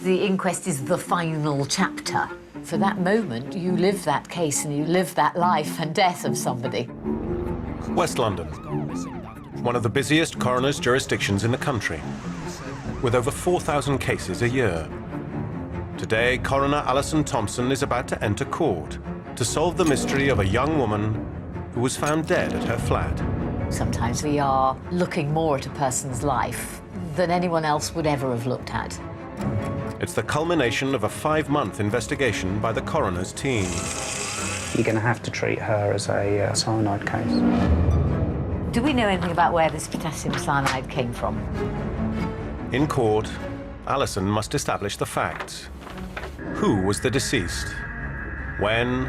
The inquest is the final chapter. For that moment, you live that case and you live that life and death of somebody. West London, one of the busiest coroner's jurisdictions in the country, with over 4,000 cases a year. Today, Coroner Alison Thompson is about to enter court to solve the mystery of a young woman who was found dead at her flat. Sometimes we are looking more at a person's life than anyone else would ever have looked at. It's the culmination of a 5-month investigation by the coroner's team. You're going to have to treat her as a cyanide case. Do we know anything about where this potassium cyanide came from? In court, Alison must establish the facts. Who was the deceased? When,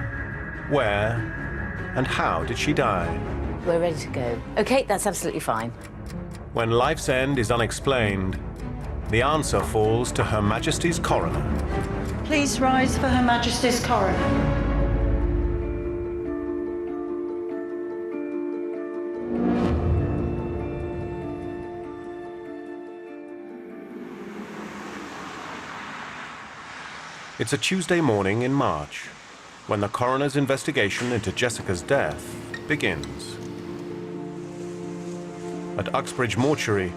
where, and how did she die? We're ready to go. OK, that's absolutely fine. When life's end is unexplained, the answer falls to Her Majesty's coroner. Please rise for Her Majesty's coroner. It's a Tuesday morning in March, when the coroner's investigation into Jessica's death begins. At Uxbridge Mortuary,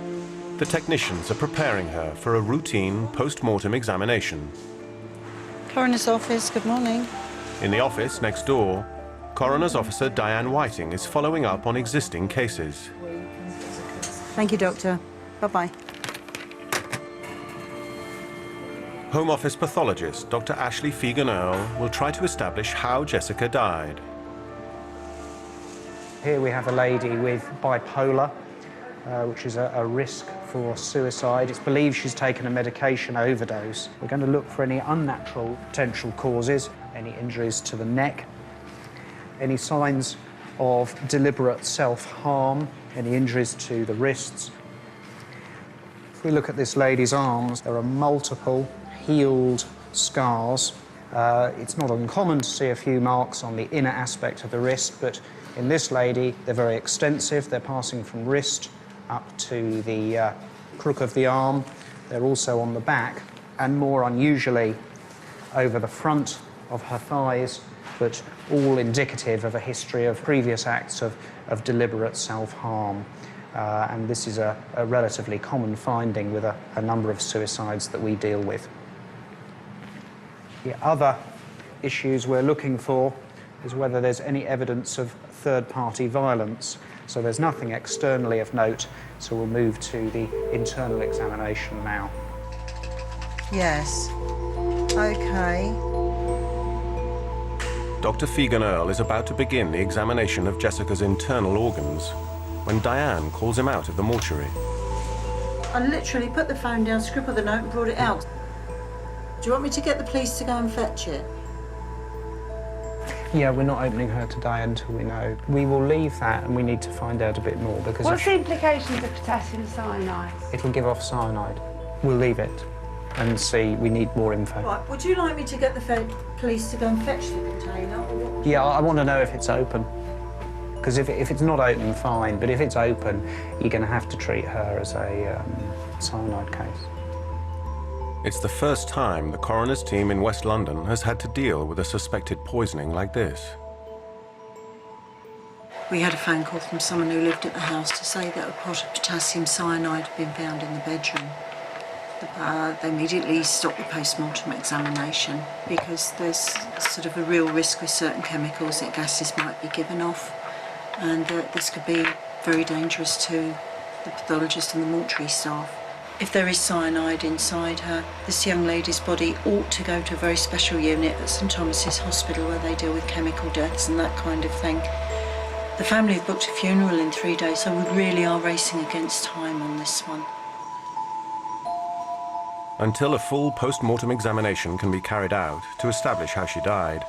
the technicians are preparing her for a routine post-mortem examination. Coroner's office, good morning. In the office next door, Coroner's Officer Diane Whiting is following up on existing cases. Thank you, Doctor. Bye-bye. Home Office pathologist Dr. Ashley Fegan-Earle will try to establish how Jessica died. Here we have a lady with bipolar, which is a risk for suicide. It's believed she's taken a medication overdose. We're going to look for any unnatural potential causes, any injuries to the neck, any signs of deliberate self-harm, any injuries to the wrists. If we look at this lady's arms, there are multiple healed scars. It's not uncommon to see a few marks on the inner aspect of the wrist, but in this lady, they're very extensive. They're passing from wrist up to the crook of the arm. They're also on the back, and more unusually, over the front of her thighs, but all indicative of a history of previous acts of deliberate self-harm. And this is a relatively common finding with a number of suicides that we deal with. The other issues we're looking for is whether there's any evidence of third-party violence. So there's nothing externally of note, so we'll move to the internal examination now. Yes. OK. Dr. Fegan-Earle is about to begin the examination of Jessica's internal organs when Diane calls him out of the mortuary. I literally put the phone down, scribbled the note and brought it out. Do you want me to get the police to go and fetch it? Yeah, we're not opening her today until we know. We will leave that, and we need to find out a bit more, because what's the implications of potassium cyanide? It'll give off cyanide. We'll leave it and see. We need more info. Right, would you like me to get the police to go and fetch the container? Or what? Yeah, I want to know if it's open. Because if it's not open, fine. But if it's open, you're going to have to treat her as a cyanide case. It's the first time the coroner's team in West London has had to deal with a suspected poisoning like this. We had a phone call from someone who lived at the house to say that a pot of potassium cyanide had been found in the bedroom. They immediately stopped the post-mortem examination because there's sort of a real risk with certain chemicals that gases might be given off, and this could be very dangerous to the pathologist and the mortuary staff. If there is cyanide inside her, this young lady's body ought to go to a very special unit at St Thomas's Hospital where they deal with chemical deaths and that kind of thing. The family have booked a funeral in 3 days, so we really are racing against time on this one. Until a full post-mortem examination can be carried out to establish how she died,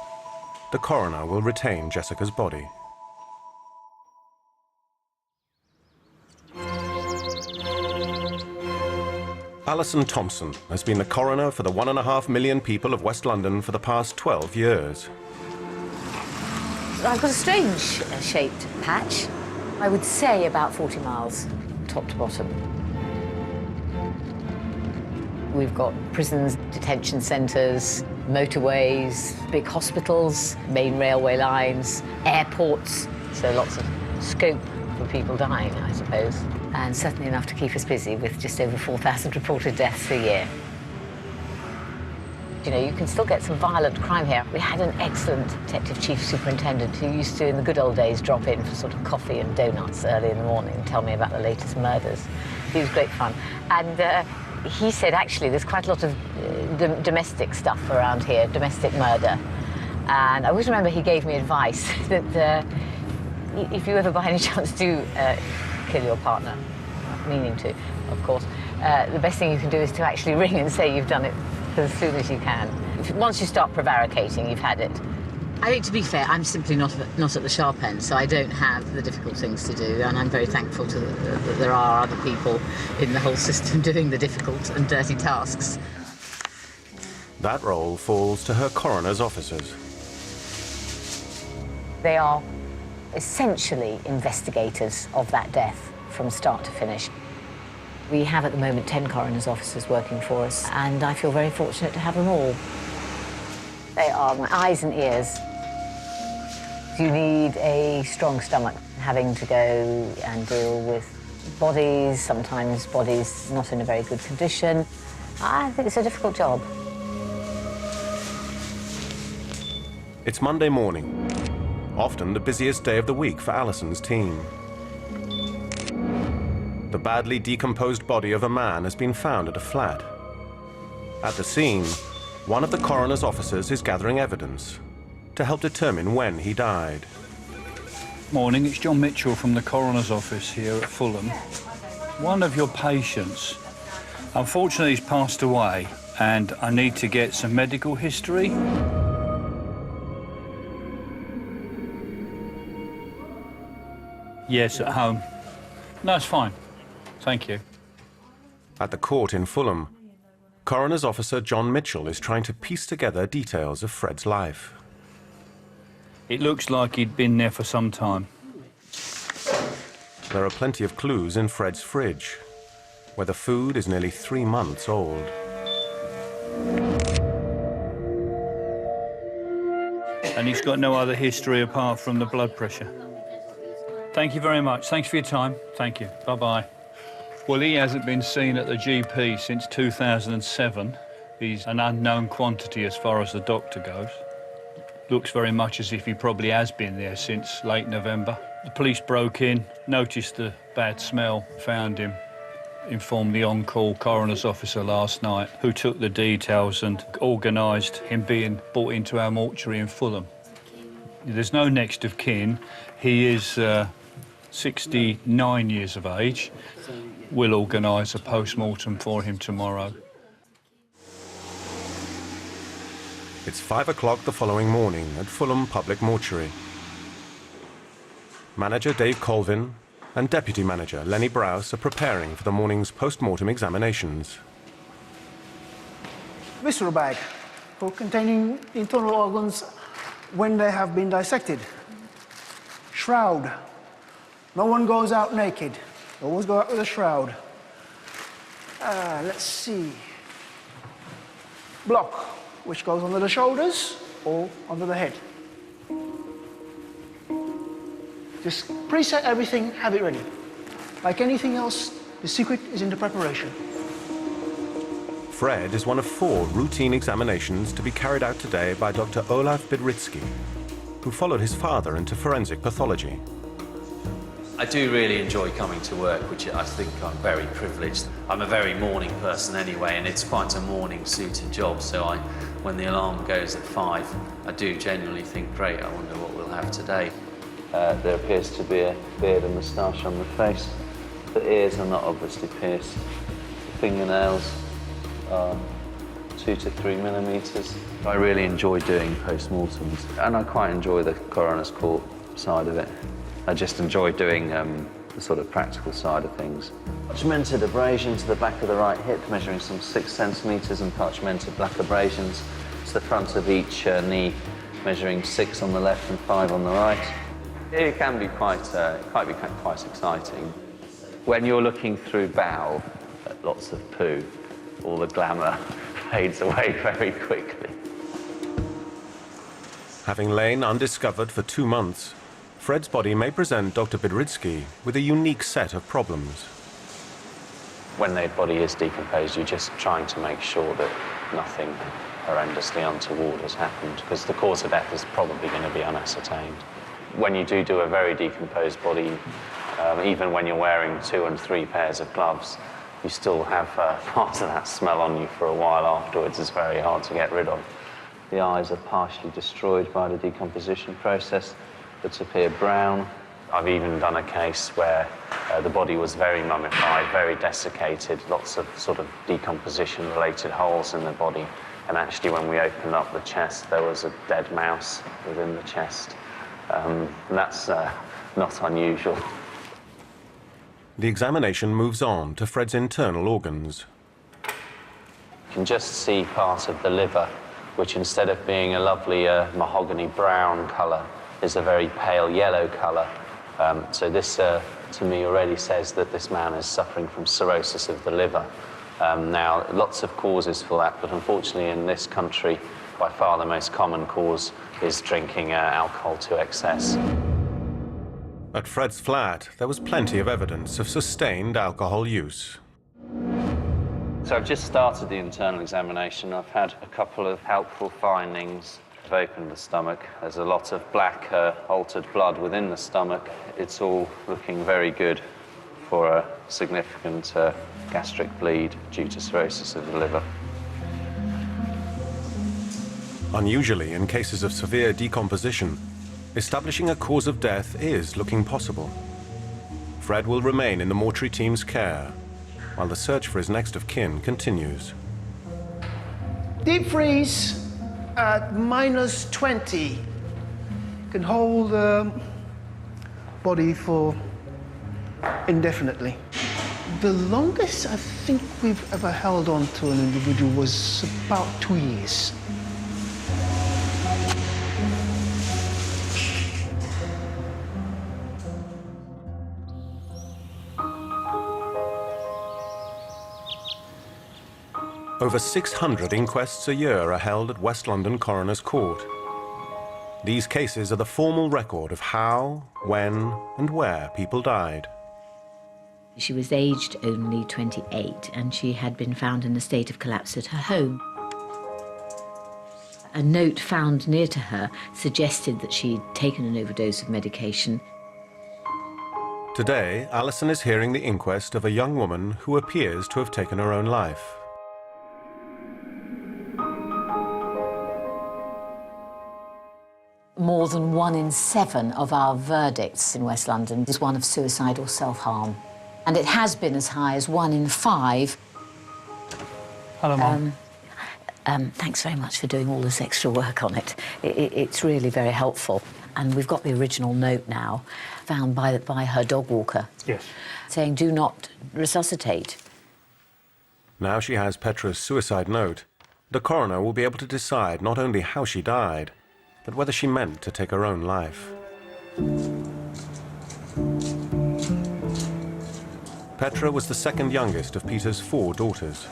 the coroner will retain Jessica's body. Alison Thompson has been the coroner for the 1.5 million people of West London for the past 12 years. I've got a strange shaped patch. I would say about 40 miles, top to bottom. We've got prisons, detention centres, motorways, big hospitals, main railway lines, airports, so lots of scope for people dying, I suppose, and certainly enough to keep us busy with just over 4,000 reported deaths a year. You know, you can still get some violent crime here. We had an excellent detective chief superintendent who used to, in the good old days, drop in for sort of coffee and donuts early in the morning and tell me about the latest murders. He was great fun. And he said, actually, there's quite a lot of domestic stuff around here, domestic murder. And I always remember he gave me advice that if you ever by any chance do kill your partner, not meaning to, of course, the best thing you can do is to actually ring and say you've done it as soon as you can. Once you start prevaricating, you've had it. I think, to be fair, I'm simply not at the sharp end, so I don't have the difficult things to do, and I'm very thankful that there are other people in the whole system doing the difficult and dirty tasks. That role falls to her coroner's officers. They are essentially investigators of that death from start to finish. We have at the moment 10 coroner's officers working for us, and I feel very fortunate to have them all. They are my eyes and ears. You need a strong stomach, having to go and deal with bodies, sometimes bodies not in a very good condition. I think it's a difficult job. It's Monday morning, often the busiest day of the week for Alison's team. The badly decomposed body of a man has been found at a flat. At the scene, one of the coroner's officers is gathering evidence to help determine when he died. Morning, it's John Mitchell from the coroner's office here at Fulham. One of your patients, unfortunately, he's passed away, and I need to get some medical history. Yes, at home. No, it's fine. Thank you. At the court in Fulham, coroner's officer John Mitchell is trying to piece together details of Fred's life. It looks like he'd been there for some time. There are plenty of clues in Fred's fridge, where the food is nearly 3 months old. And he's got no other history apart from the blood pressure. Thank you very much. Thanks for your time. Thank you. Bye-bye. Well, he hasn't been seen at the GP since 2007. He's an unknown quantity as far as the doctor goes. Looks very much as if he probably has been there since late November. The police broke in, noticed the bad smell, found him, informed the on-call coroner's officer last night, who took the details and organised him being brought into our mortuary in Fulham. There's no next of kin. He is 69 years of age. We'll organise a post-mortem for him tomorrow. It's 5 o'clock the following morning at Fulham Public Mortuary. Manager Dave Colvin and Deputy Manager Lenny Browse are preparing for the morning's post-mortem examinations. Visceral bag for containing the internal organs when they have been dissected. Shroud. No one goes out naked. Always go out with a shroud. Let's see. Block, which goes under the shoulders or under the head. Just preset everything, have it ready. Like anything else, the secret is in the preparation. Fred is one of 4 routine examinations to be carried out today by Dr. Olaf Bidritsky, who followed his father into forensic pathology. I do really enjoy coming to work, which I think I'm very privileged. I'm a very morning person anyway, and it's quite a morning-suited job, so when the alarm goes at 5, I do genuinely think, great, I wonder what we'll have today. There appears to be a beard and moustache on the face. The ears are not obviously pierced. The fingernails are 2 to 3 millimetres. I really enjoy doing post-mortems, and I quite enjoy the coroner's court side of it. I just enjoy doing the sort of practical side of things. Parchmented abrasion to the back of the right hip, measuring some 6 centimetres, and parchmented black abrasions to the front of each knee, measuring 6 on the left and 5 on the right. It can be quite exciting. When you're looking through bowel at lots of poo, all the glamour fades away very quickly. Having lain undiscovered for 2 months, Fred's body may present Dr. Bidritsky with a unique set of problems. When the body is decomposed, you're just trying to make sure that nothing horrendously untoward has happened, because the cause of death is probably going to be unascertained. When you do a very decomposed body, even when you're wearing 2 and 3 pairs of gloves, you still have part of that smell on you for a while afterwards. It's very hard to get rid of. The eyes are partially destroyed by the decomposition process that appear brown. I've even done a case where the body was very mummified, very desiccated, lots of sort of decomposition-related holes in the body. And actually, when we opened up the chest, there was a dead mouse within the chest. And that's not unusual. The examination moves on to Fred's internal organs. You can just see part of the liver, which instead of being a lovely mahogany brown colour, is a very pale yellow colour. So this, to me, already says that this man is suffering from cirrhosis of the liver. Now, lots of causes for that, but unfortunately in this country, by far the most common cause is drinking alcohol to excess. At Fred's flat, there was plenty of evidence of sustained alcohol use. So I've just started the internal examination. I've had a couple of helpful findings. I've opened the stomach. There's a lot of black, altered blood within the stomach. It's all looking very good for a significant gastric bleed due to cirrhosis of the liver. Unusually, in cases of severe decomposition, establishing a cause of death is looking possible. Fred will remain in the mortuary team's care, while the search for his next of kin continues. Deep freeze at -20 can hold the body for indefinitely. The longest I think we've ever held on to an individual was about 2 years. Over 600 inquests a year are held at West London Coroner's Court. These cases are the formal record of how, when, and where people died. She was aged only 28 and she had been found in a state of collapse at her home. A note found near to her suggested that she'd taken an overdose of medication. Today, Alison is hearing the inquest of a young woman who appears to have taken her own life. More than 1 in 7 of our verdicts in West London is one of suicide or self-harm. And it has been as high as 1 in 5. Hello, Mum. Thanks very much for doing all this extra work on it. It's really very helpful. And we've got the original note now, found by her dog walker. Yes. Saying, do not resuscitate. Now she has Petra's suicide note, the coroner will be able to decide not only how she died, but whether she meant to take her own life. Petra was the second youngest of Peter's 4 daughters.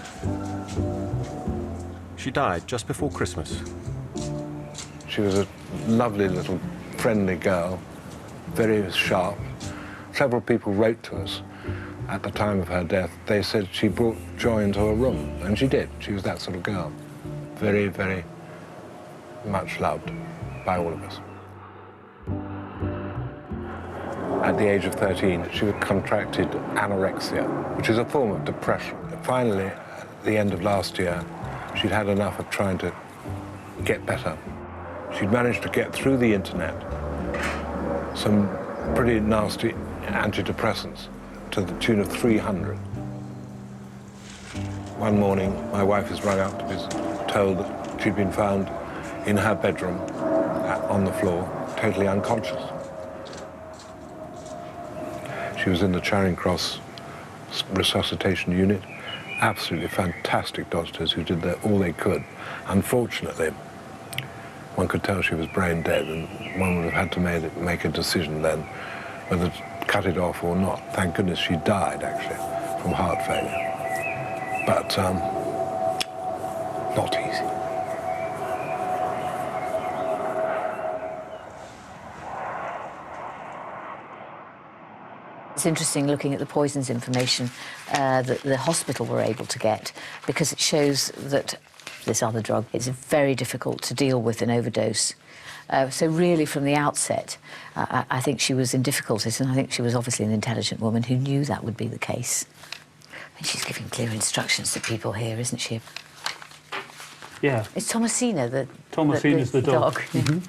She died just before Christmas. She was a lovely little friendly girl, very sharp. Several people wrote to us at the time of her death. They said she brought joy into her room, and she did. She was that sort of girl. Very, very much loved by all of us. At the age of 13, she contracted anorexia, which is a form of depression. Finally, at the end of last year, she'd had enough of trying to get better. She'd managed to get through the internet some pretty nasty antidepressants to the tune of 300. One morning, my wife is rung up to be told that she'd been found in her bedroom on the floor, totally unconscious. She was in the Charing Cross resuscitation unit. Absolutely fantastic doctors who did all they could. Unfortunately, one could tell she was brain dead, and one would have had to make a decision then whether to cut it off or not. Thank goodness she died, actually, from heart failure. But not easy. It's interesting looking at the poisons information that the hospital were able to get, because it shows that this other drug is very difficult to deal with an overdose. So really, from the outset, I think she was in difficulties, and I think she was obviously an intelligent woman who knew that would be the case. And she's giving clear instructions to people here, isn't she? Yeah. It's Thomasina, Thomasina's the dog. Mm-hmm.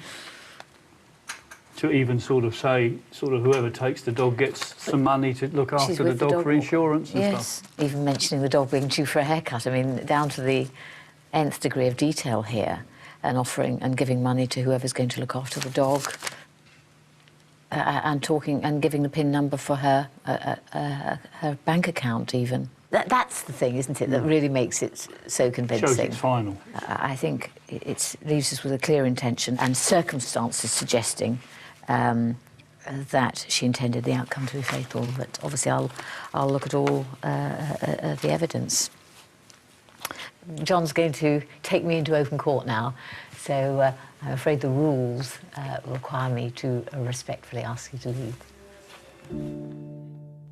To even sort of say, whoever takes the dog gets some money to look after the dog for insurance and stuff. Yes, even mentioning the dog being due for a haircut. I mean, down to the nth degree of detail here, and offering and giving money to whoever's going to look after the dog, and talking and giving the PIN number for her bank account even. That's the thing, isn't it, that really makes it so convincing. Shows it's final. I think it leaves us with a clear intention and circumstances suggesting that she intended the outcome to be fatal. But obviously I'll look at all the evidence. John's going to take me into open court now, so I'm afraid the rules require me to respectfully ask you to leave.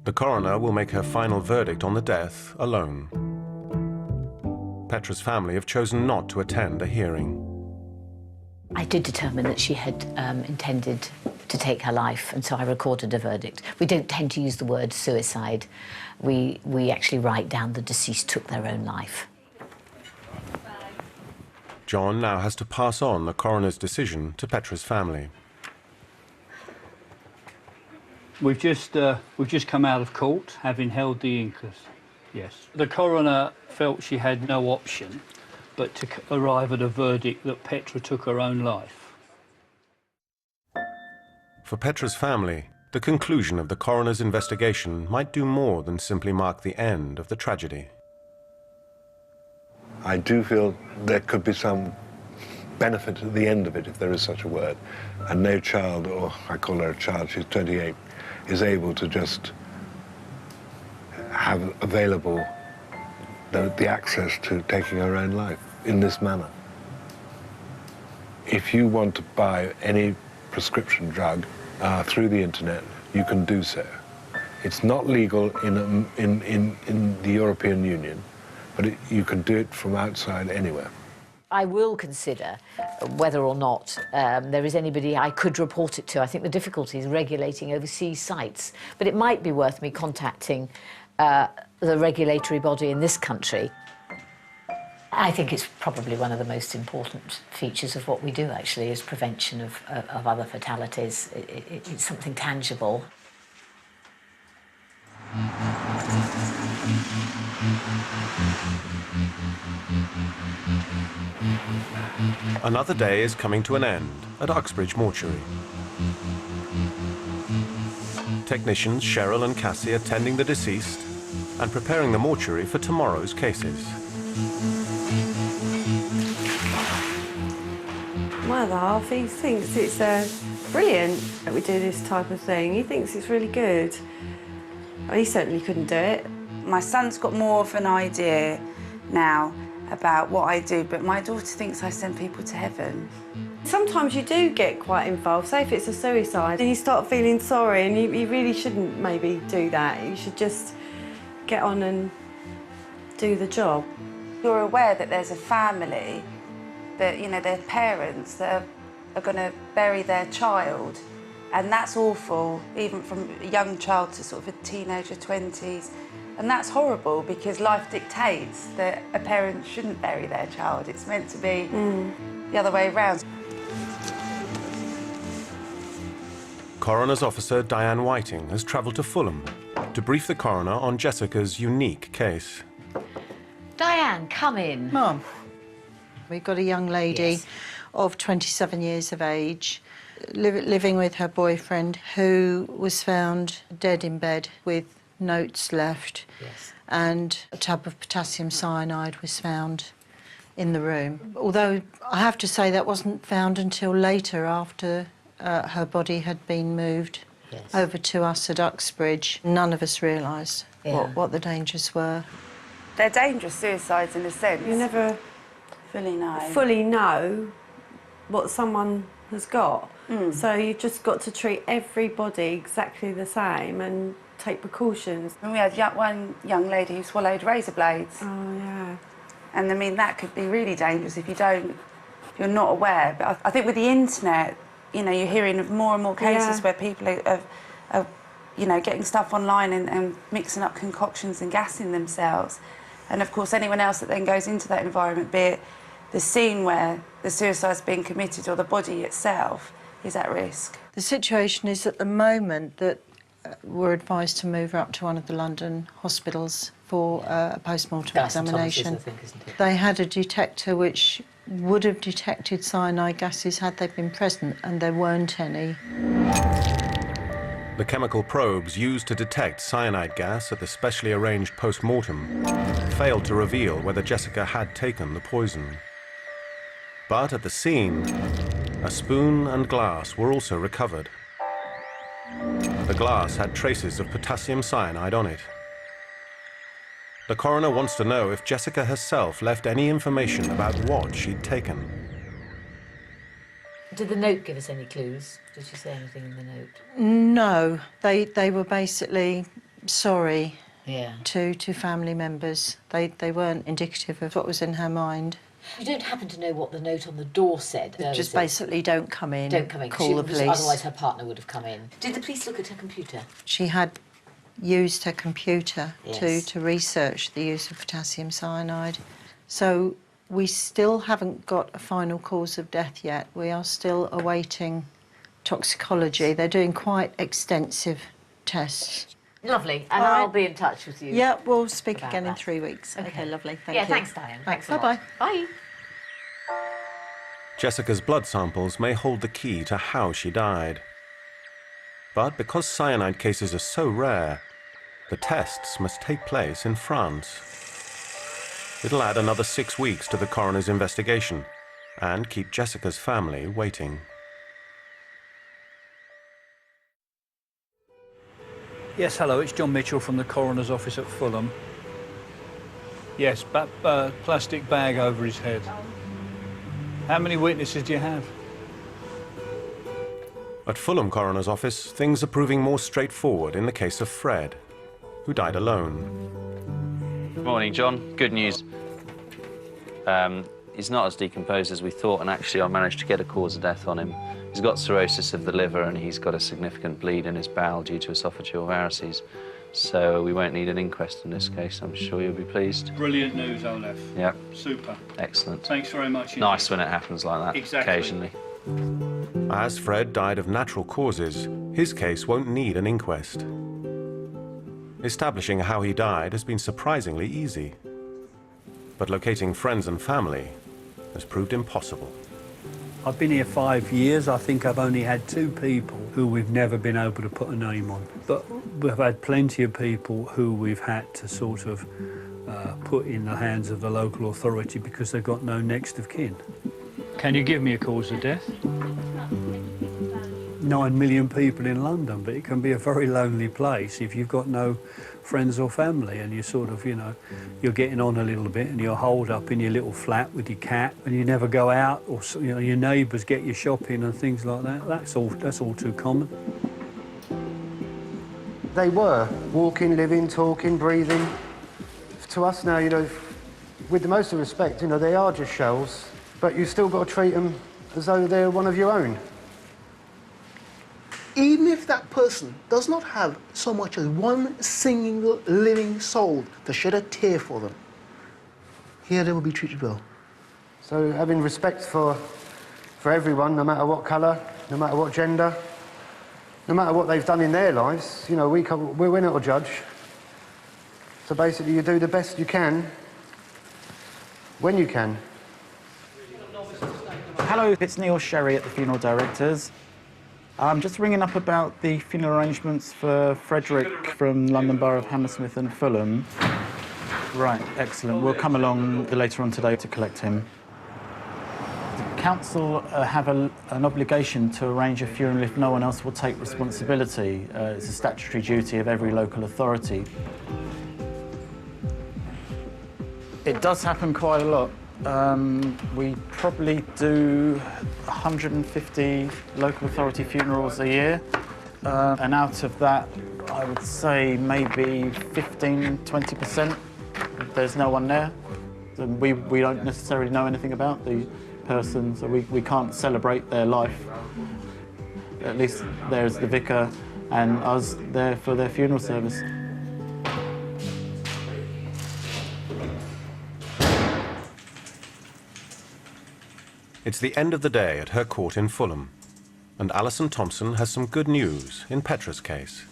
The coroner will make her final verdict on the death alone. Petra's family have chosen not to attend a hearing. I did determine that she had intended to take her life, and so I recorded a verdict. We don't tend to use the word suicide. We actually write down the deceased took their own life. John now has to pass on the coroner's decision to Petra's family. We've just come out of court, having held the inquest. Yes. The coroner felt she had no option but to arrive at a verdict that Petra took her own life. For Petra's family, the conclusion of the coroner's investigation might do more than simply mark the end of the tragedy. I do feel there could be some benefit at the end of it, if there is such a word, and no child, or I call her a child, she's 28, is able to just have available the access to taking her own life in this manner. If you want to buy any prescription drug through the internet, you can do so. It's not legal in the European Union, but you can do it from outside anywhere. I will consider whether or not there is anybody I could report it to. I think the difficulty is regulating overseas sites, but it might be worth me contacting the regulatory body in this country. I think it's probably one of the most important features of what we do, actually, is prevention of other fatalities. It's something tangible. Another day is coming to an end at Uxbridge Mortuary. Technicians Cheryl and Cassie are tending the deceased and preparing the mortuary for tomorrow's cases. My other half, he thinks it's brilliant that we do this type of thing. He thinks it's really good. He certainly couldn't do it. My son's got more of an idea now about what I do, but my daughter thinks I send people to heaven. Sometimes you do get quite involved. Say if it's a suicide and you start feeling sorry, and you really shouldn't maybe do that. You should just get on and do the job. You're aware that there's a family that, you know, their parents that are going to bury their child, and that's awful, even from a young child to sort of a teenager, 20s. And that's horrible, because life dictates that a parent shouldn't bury their child. It's meant to be the other way around. Coroner's officer Diane Whiting has travelled to Fulham to brief the coroner on Jessica's unique case. Diane, come in. Mum, we've got a young lady of 27 years of age, living with her boyfriend, who was found dead in bed with notes left, and a tub of potassium cyanide was found in the room. Although I have to say that wasn't found until later, after her body had been moved over to us at Uxbridge. None of us realised what the dangers were. They're dangerous suicides in a sense. You never fully know what someone has got. So you've just got to treat everybody exactly the same and take precautions. And we had one young lady who swallowed razor blades. Oh, yeah. And I mean, that could be really dangerous if you're not aware. But I think with the internet, you know, you're hearing of more and more cases where people are you know, getting stuff online and mixing up concoctions and gassing themselves. And of course, anyone else that then goes into that environment, be it the scene where the suicide's being committed or the body itself, is at risk. The situation is at the moment that we're advised to move her up to one of the London hospitals for a post-mortem examination. I think, isn't it? They had a detector which would have detected cyanide gases had they been present, and there weren't any. The chemical probes used to detect cyanide gas at the specially arranged post-mortem failed to reveal whether Jessica had taken the poison. But at the scene, a spoon and glass were also recovered. The glass had traces of potassium cyanide on it. The coroner wants to know if Jessica herself left any information about what she'd taken. Did the note give us any clues? Did she say anything in the note? No, they were basically sorry Yeah. to family members. They weren't indicative of what was in her mind. You don't happen to know what the note on the door said? Just basically, don't come in. Don't come in. Call the police. Otherwise, her partner would have come in. Did the police look at her computer? She had used her computer Yes. to research the use of potassium cyanide. So we still haven't got a final cause of death yet. We are still awaiting toxicology. They're doing quite extensive tests. Lovely, and I'll be in touch with you. Yeah, we'll speak about again in that. 3 weeks. Okay, lovely. Thank Yeah, you. thanks, Diane. Thanks. a lot. Bye-bye. Bye. Jessica's blood samples may hold the key to how she died. But because cyanide cases are so rare, the tests must take place in France. It'll add another 6 weeks to the coroner's investigation and keep Jessica's family waiting. Yes, hello, it's John Mitchell from the coroner's office at Fulham. Yes, plastic bag over his head. How many witnesses do you have? At Fulham Coroner's Office, things are proving more straightforward in the case of Fred, who died alone. Morning, John. Good news. He's not as decomposed as we thought, and actually I managed to get a cause of death on him. He's got cirrhosis of the liver and he's got a significant bleed in his bowel due to esophageal varices. So we won't need an inquest in this case. I'm sure you'll be pleased. Brilliant news, Olaf. Yep. Super. Excellent. Thanks very much. Nice when it happens like that. Exactly. Occasionally. As Fred died of natural causes, his case won't need an inquest. Establishing how he died has been surprisingly easy. But locating friends and family has proved impossible. I've been here 5 years. I think I've only had 2 people who we've never been able to put a name on. But we've had plenty of people who we've had to sort of put in the hands of the local authority because they've got no next of kin. Can you give me a cause of death? 9 million people in London, but it can be a very lonely place if you've got no friends or family and you sort of, you know, you're getting on a little bit and you're holed up in your little flat with your cat and you never go out, or, you know, your neighbours get you shopping and things like that. That's all too common. They were walking, living, talking, breathing. To us now, you know, with the most of respect, you know, they are just shells, but you still got to treat them as though they're one of your own. Even if that person does not have so much as one single living soul to shed a tear for them, here they will be treated well. So having respect for everyone, no matter what colour, no matter what gender, no matter what they've done in their lives, you know, we're not a judge. So basically you do the best you can, when you can. Hello, it's Neil Sherry at the Funeral Directors. I'm just ringing up about the funeral arrangements for Frederick from London Borough of Hammersmith and Fulham. Right, excellent. We'll come along later on today to collect him. The council have an obligation to arrange a funeral if no one else will take responsibility. It's a statutory duty of every local authority. It does happen quite a lot. We probably do 150 local authority funerals a year. And out of that, I would say maybe 15–20%, there's no one there. And we don't necessarily know anything about the person, so we can't celebrate their life. At least there's the vicar and us there for their funeral service. It's the end of the day at her court in Fulham, and Alison Thompson has some good news in Petra's case.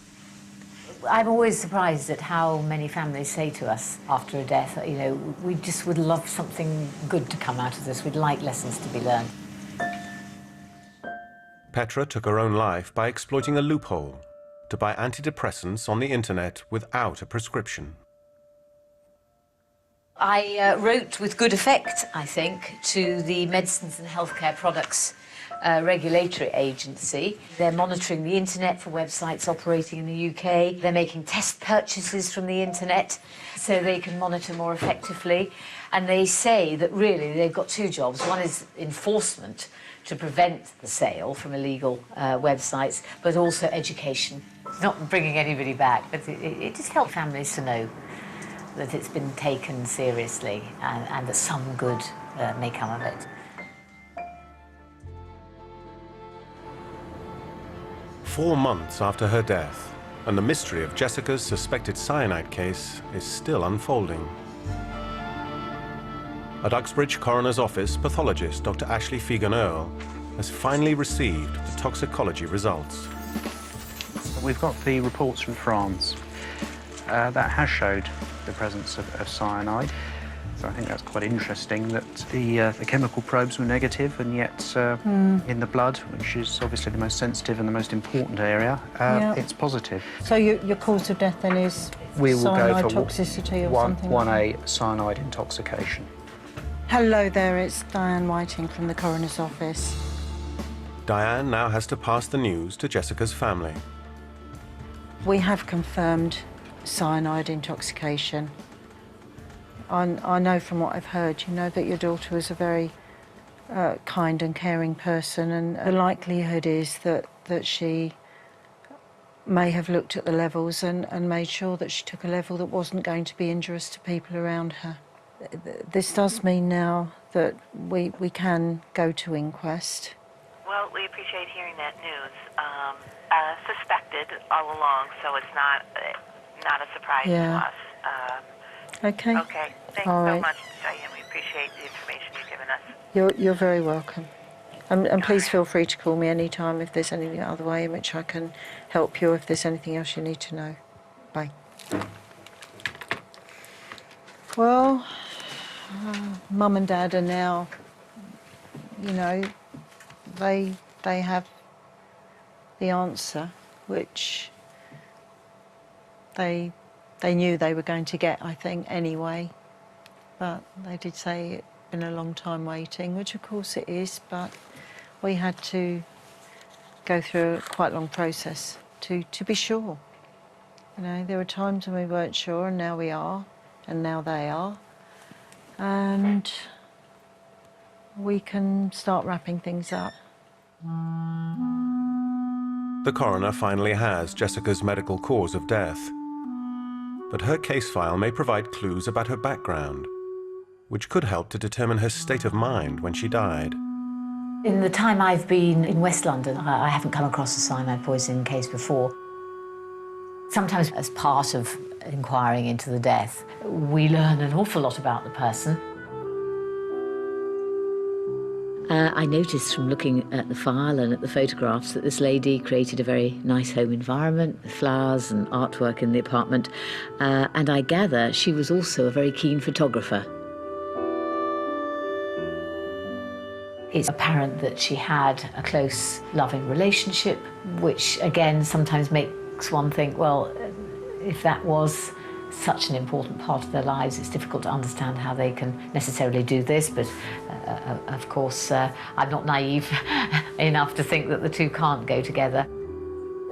I'm always surprised at how many families say to us after a death, you know, we just would love something good to come out of this. We'd like lessons to be learned. Petra took her own life by exploiting a loophole to buy antidepressants on the internet without a prescription. I wrote with good effect, I think, to the Medicines and Healthcare Products Regulatory Agency. They're monitoring the internet for websites operating in the UK. They're making test purchases from the internet so they can monitor more effectively. And they say that really they've got two jobs. One is enforcement to prevent the sale from illegal websites, but also education. Not bringing anybody back, but it just helps families to know that it's been taken seriously and that some good may come of it. 4 months after her death, and the mystery of Jessica's suspected cyanide case is still unfolding. At Uxbridge Coroner's Office, pathologist Dr. Ashley Fegan-Earle has finally received the toxicology results. We've got the reports from France that has showed the presence of cyanide. So I think that's quite interesting that the chemical probes were negative, and yet in the blood, which is obviously the most sensitive and the most important area, it's positive. So your cause of death then is We will cyanide go for toxicity or something? 1A cyanide intoxication. Hello there, it's Diane Whiting from the Coroner's Office. Diane now has to pass the news to Jessica's family. We have confirmed cyanide intoxication. I know from what I've heard, you know, that your daughter was a very kind and caring person, and the likelihood is that she may have looked at the levels and made sure that she took a level that wasn't going to be injurious to people around her. This does mean now that we can go to inquest. Well, we appreciate hearing that news. Suspected all along, so it's not a surprise to us. Okay. Okay. Thanks All right. so much, Diane. We appreciate the information you've given us. You're very welcome. And please feel free to call me anytime if there's any other way in which I can help you, if there's anything else you need to know. Bye. Well, Mum and Dad are now, you know, they have the answer, which they knew they were going to get, I think, anyway. But they did say it'd been a long time waiting, which of course it is, but we had to go through a quite long process to be sure. You know, there were times when we weren't sure, and now we are, and now they are. And we can start wrapping things up. The coroner finally has Jessica's medical cause of death. But her case file may provide clues about her background, which could help to determine her state of mind when she died. In the time I've been in West London, I haven't come across a cyanide poisoning case before. Sometimes as part of inquiring into the death, we learn an awful lot about the person. I noticed from looking at the file and at the photographs that this lady created a very nice home environment with flowers and artwork in the apartment, and I gather she was also a very keen photographer. It's apparent that she had a close, loving relationship, which again sometimes makes one think, well, if that was such an important part of their lives, it's difficult to understand how they can necessarily do this, but of course I'm not naive enough to think that the two can't go together.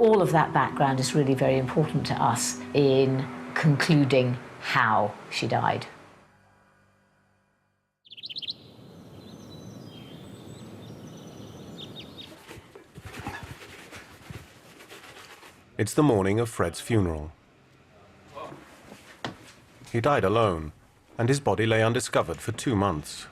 All of that background is really very important to us in concluding how she died. It's the morning of Fred's funeral. He died alone, and his body lay undiscovered for 2 months.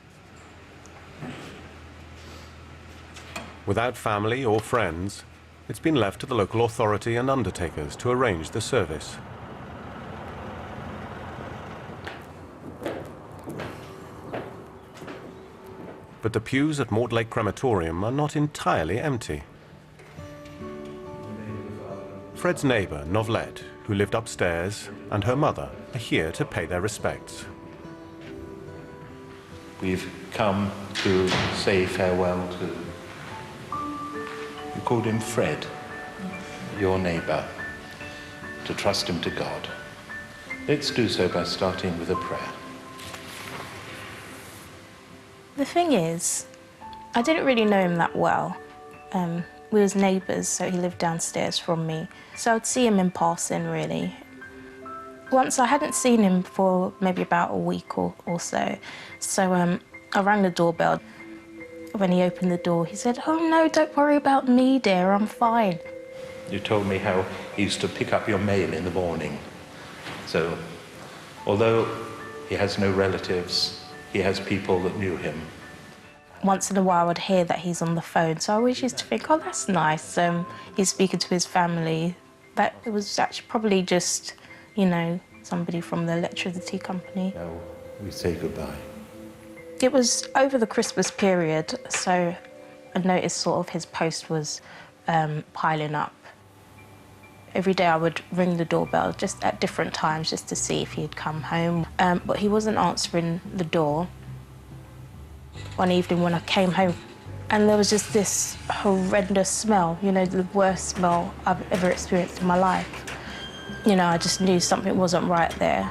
Without family or friends, it's been left to the local authority and undertakers to arrange the service. But the pews at Mortlake Crematorium are not entirely empty. Fred's neighbour, Novlette, who lived upstairs, and her mother are here to pay their respects. We've come to say farewell to... You called him Fred, your neighbour, to trust him to God. Let's do so by starting with a prayer. The thing is, I didn't really know him that well. We was neighbours, so he lived downstairs from me. So I'd see him in passing, really. Once I hadn't seen him for maybe about a week or so. So I rang the doorbell. When he opened the door, he said, "Oh no, don't worry about me, dear, I'm fine." You told me how he used to pick up your mail in the morning. So, although he has no relatives, he has people that knew him. Once in a while, I'd hear that he's on the phone, so I always used to think, oh, that's nice. He's speaking to his family. But it was actually probably just, you know, somebody from the electricity company. Now we say goodbye. It was over the Christmas period, so I noticed sort of his post was piling up. Every day I would ring the doorbell just at different times just to see if he had come home. But he wasn't answering the door. One evening when I came home, and there was just this horrendous smell, you know, the worst smell I've ever experienced in my life. You know, I just knew something wasn't right there.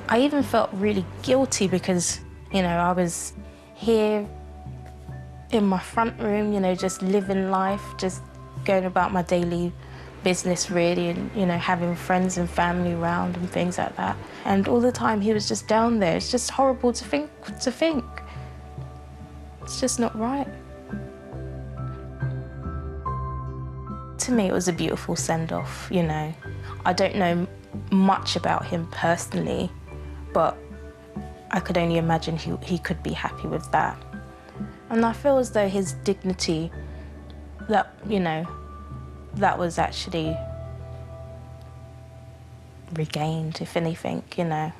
I even felt really guilty because, you know, I was here in my front room, you know, just living life, just going about my daily business, really, and, you know, having friends and family around and things like that. And all the time he was just down there. It's just horrible to think. It's just not right. To me, it was a beautiful send-off, you know. I don't know much about him personally, but I could only imagine he could be happy with that. And I feel as though his dignity, that, you know, that was actually regained, if anything, you know.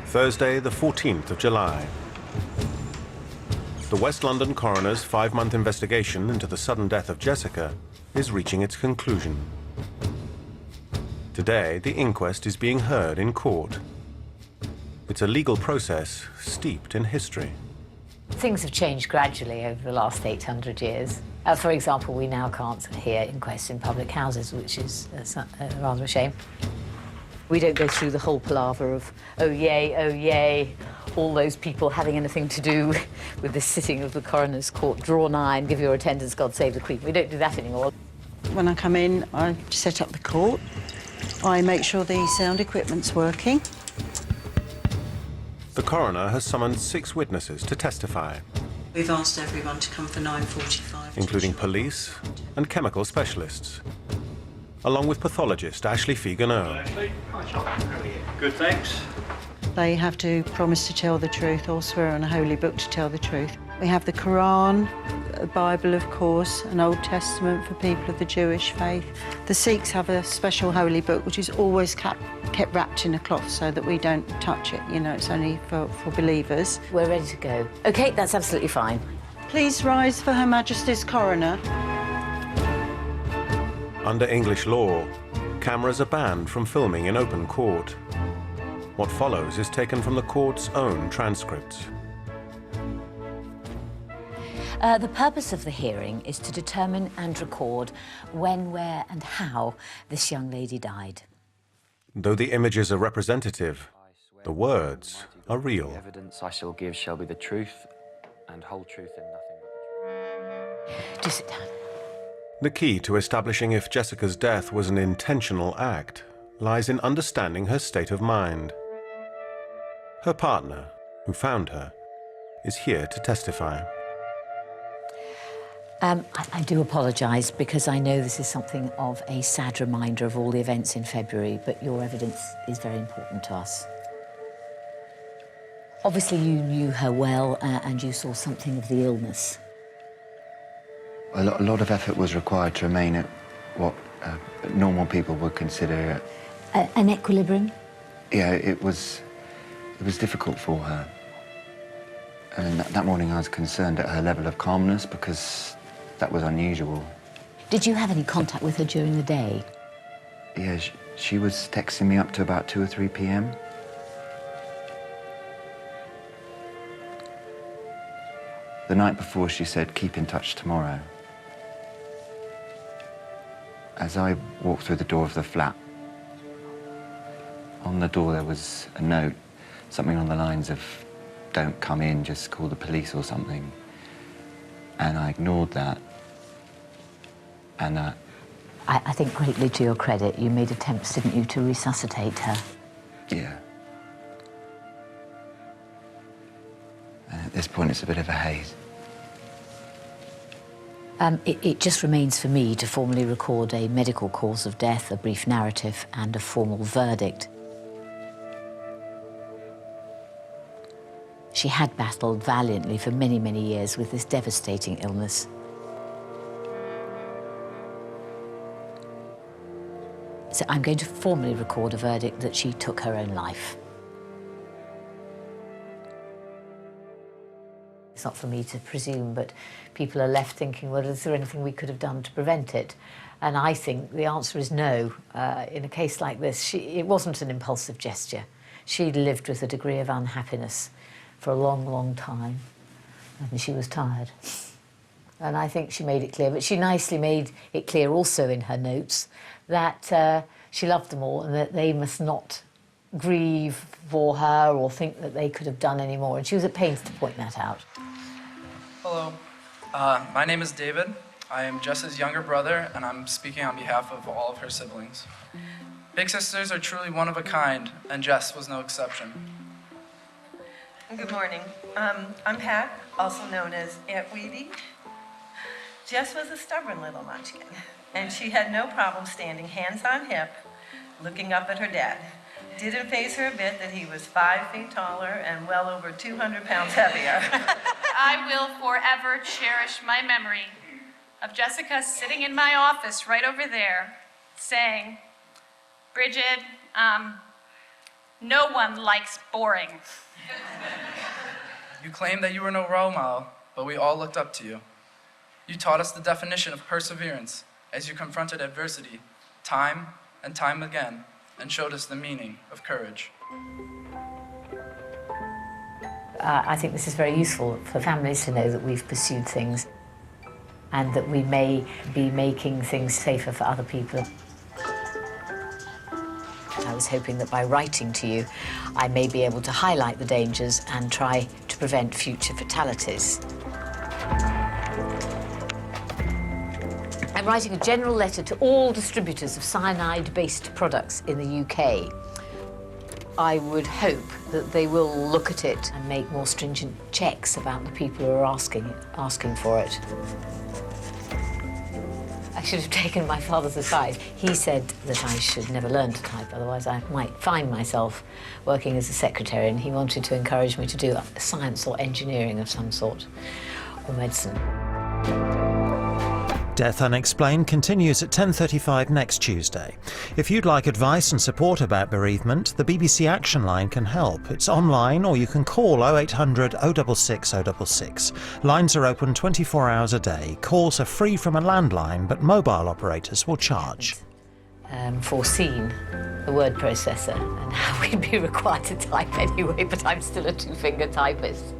Thursday, the 14th of July. The West London Coroner's 5-month investigation into the sudden death of Jessica is reaching its conclusion. Today, the inquest is being heard in court. It's a legal process steeped in history. Things have changed gradually over the last 800 years. For example, we now can't hear inquests in public houses, which is rather a shame. We don't go through the whole palaver of, oh yay, all those people having anything to do with the sitting of the coroner's court. Draw nigh and give your attendance, God save the Queen. We don't do that anymore. When I come in, I set up the court. I make sure the sound equipment's working. The coroner has summoned 6 witnesses to testify. We've asked everyone to come for 9:45. Including police and chemical specialists, along with pathologist Ashley Fegan-Earle. Good, thanks. They have to promise to tell the truth or swear on a holy book to tell the truth. We have the Quran, a Bible, of course, an Old Testament for people of the Jewish faith. The Sikhs have a special holy book, which is always kept wrapped in a cloth so that we don't touch it. You know, it's only for believers. We're ready to go. OK, that's absolutely fine. Please rise for Her Majesty's Coroner. Under English law, cameras are banned from filming in open court. What follows is taken from the court's own transcripts. The purpose of the hearing is to determine and record when, where and how this young lady died. Though the images are representative, the words are real. The evidence I shall give shall be the truth and whole truth and nothing but the truth. Do sit down. The key to establishing if Jessica's death was an intentional act lies in understanding her state of mind. Her partner, who found her, is here to testify. I do apologise because I know this is something of a sad reminder of all the events in February, but your evidence is very important to us. Obviously, you knew her well and you saw something of the illness. A lot of effort was required to remain at what normal people would consider... An equilibrium? Yeah, it was difficult for her. And that morning I was concerned at her level of calmness because that was unusual. Did you have any contact with her during the day? Yeah, she was texting me up to about 2 or 3 p.m. The night before, she said, keep in touch tomorrow. As I walked through the door of the flat, on the door there was a note, something on the lines of, don't come in, just call the police or something. And I ignored that. And I think greatly to your credit, you made attempts, didn't you, to resuscitate her? Yeah. And at this point, it's a bit of a haze. It just remains for me to formally record a medical cause of death, a brief narrative, and a formal verdict. She had battled valiantly for many, many years with this devastating illness. So I'm going to formally record a verdict that she took her own life. It's not for me to presume, but people are left thinking, well, is there anything we could have done to prevent it? And I think the answer is no. In a case like this, it wasn't an impulsive gesture. She'd lived with a degree of unhappiness for a long, long time, and she was tired. And I think she made it clear, but she nicely made it clear also in her notes that she loved them all and that they must not grieve for her or think that they could have done any more. And she was at pains to point that out. Hello, my name is David. I am Jess's younger brother, and I'm speaking on behalf of all of her siblings. Big sisters are truly one of a kind, and Jess was no exception. Good morning. I'm Pat, also known as Aunt Weedy. Jess was a stubborn little munchkin, and she had no problem standing hands on hip, looking up at her dad. Didn't faze her a bit that he was 5 feet taller and well over 200 pounds heavier. I will forever cherish my memory of Jessica sitting in my office right over there saying, Bridget, no one likes boring. You claim that you were no role model, but we all looked up to you. You taught us the definition of perseverance as you confronted adversity time and time again and showed us the meaning of courage. I think this is very useful for families to know that we've pursued things and that we may be making things safer for other people. I was hoping that by writing to you, I may be able to highlight the dangers and try to prevent future fatalities. I'm writing a general letter to all distributors of cyanide-based products in the UK. I would hope that they will look at it and make more stringent checks about the people who are asking for it. I should have taken my father's advice. He said that I should never learn to type, otherwise I might find myself working as a secretary, and he wanted to encourage me to do science or engineering of some sort, or medicine. Death Unexplained continues at 10:35 next Tuesday. If you'd like advice and support about bereavement, the BBC Action Line can help. It's online, or you can call 0800 066 066. Lines are open 24 hours a day. Calls are free from a landline, but mobile operators will charge. Foreseen the word processor and how we'd be required to type anyway, but I'm still a two-finger typist.